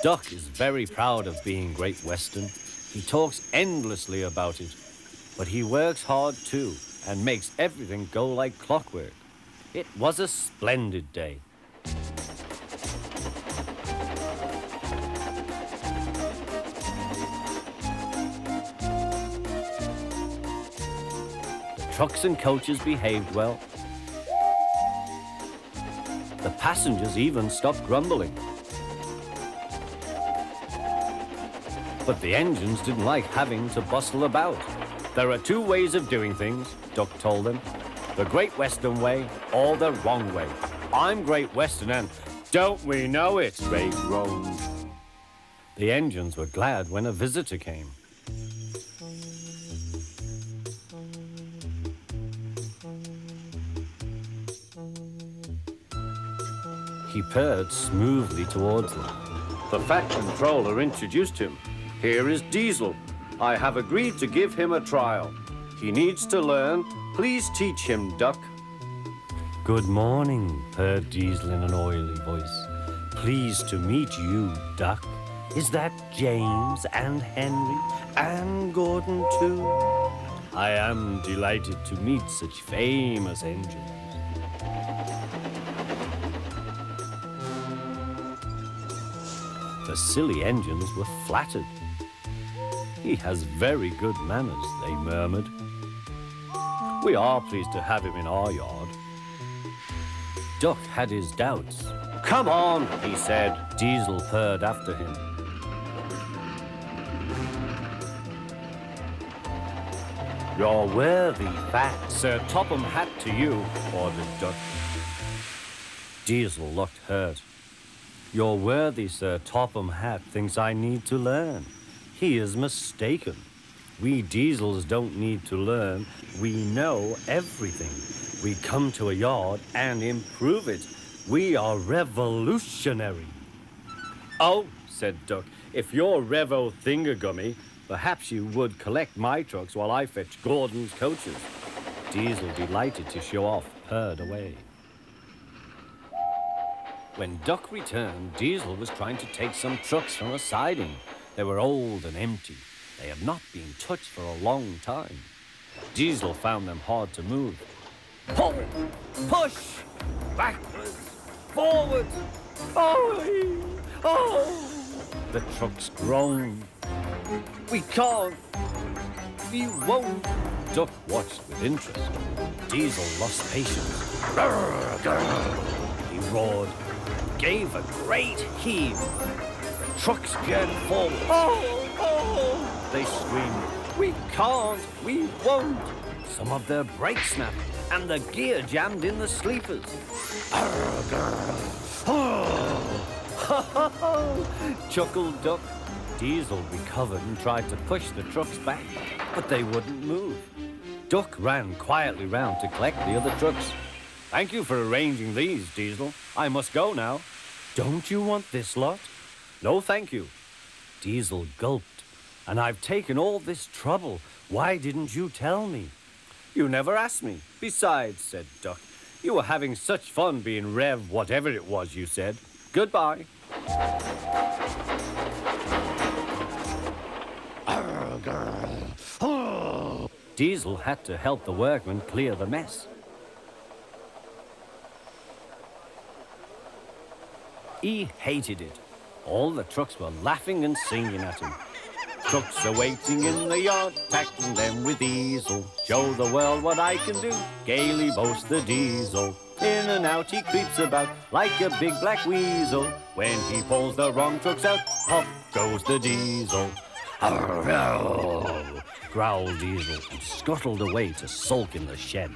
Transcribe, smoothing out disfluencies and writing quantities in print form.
Duck is very proud of being Great Western. He talks endlessly about it, but he works hard too and makes everything go like clockwork. It was a splendid day. The trucks and coaches behaved well. The passengers even stopped grumbling. But the engines didn't like having to bustle about. There are two ways of doing things, Duck told them. The Great Western way or the wrong way. I'm Great Western and don't we know it, they groaned. The engines were glad when a visitor came. He purred smoothly towards them. The fat controller introduced him. Here is Diesel. I have agreed to give him a trial. He needs to learn. Please teach him, Duck. Good morning, purred Diesel in an oily voice. Pleased to meet you, Duck. Is that James and Henry and Gordon too? I am delighted to meet such famous engines. The silly engines were flattered. He has very good manners, they murmured. We are pleased to have him in our yard. Duck had his doubts. Come on, he said. Diesel purred after him. You're worthy, fat. Sir Topham Hat to you, ordered Duck. Diesel looked hurt. Your worthy Sir Topham Hat thinks I need to learn. He is mistaken. We Diesels don't need to learn. We know everything. We come to a yard and improve it. We are revolutionary. Oh, said Duck, if you're Revo Thingagummy, perhaps you would collect my trucks while I fetch Gordon's coaches. Diesel, delighted to show off, purred away. When Duck returned, Diesel was trying to take some trucks from a siding. They were old and empty. They had not been touched for a long time. Diesel found them hard to move. Pull, push, backwards, forward. Oh! The trucks groaned. We can't. We won't. Duck watched with interest. Diesel lost patience. He roared, gave a great heave. The trucks jerked forward. Oh! They screamed, we can't, we won't. Some of their brakes snapped, and the gear jammed in the sleepers. Chuckled Duck. Diesel recovered and tried to push the trucks back, but they wouldn't move. Duck ran quietly round to collect the other trucks. Thank you for arranging these, Diesel. I must go now. Don't you want this lot? No, thank you. Diesel gulped. And I've taken all this trouble. Why didn't you tell me? You never asked me. Besides, said Duck, you were having such fun being Rev whatever it was you said. Goodbye. Diesel had to help the workmen clear the mess. He hated it. All the trucks were laughing and singing at him. Trucks are waiting in the yard, tackling them with Diesel. Show the world what I can do, gaily boasts the Diesel. In and out he creeps about like a big black weasel. When he pulls the wrong trucks out, pop goes the Diesel. Growled Diesel and scuttled away to sulk in the shed.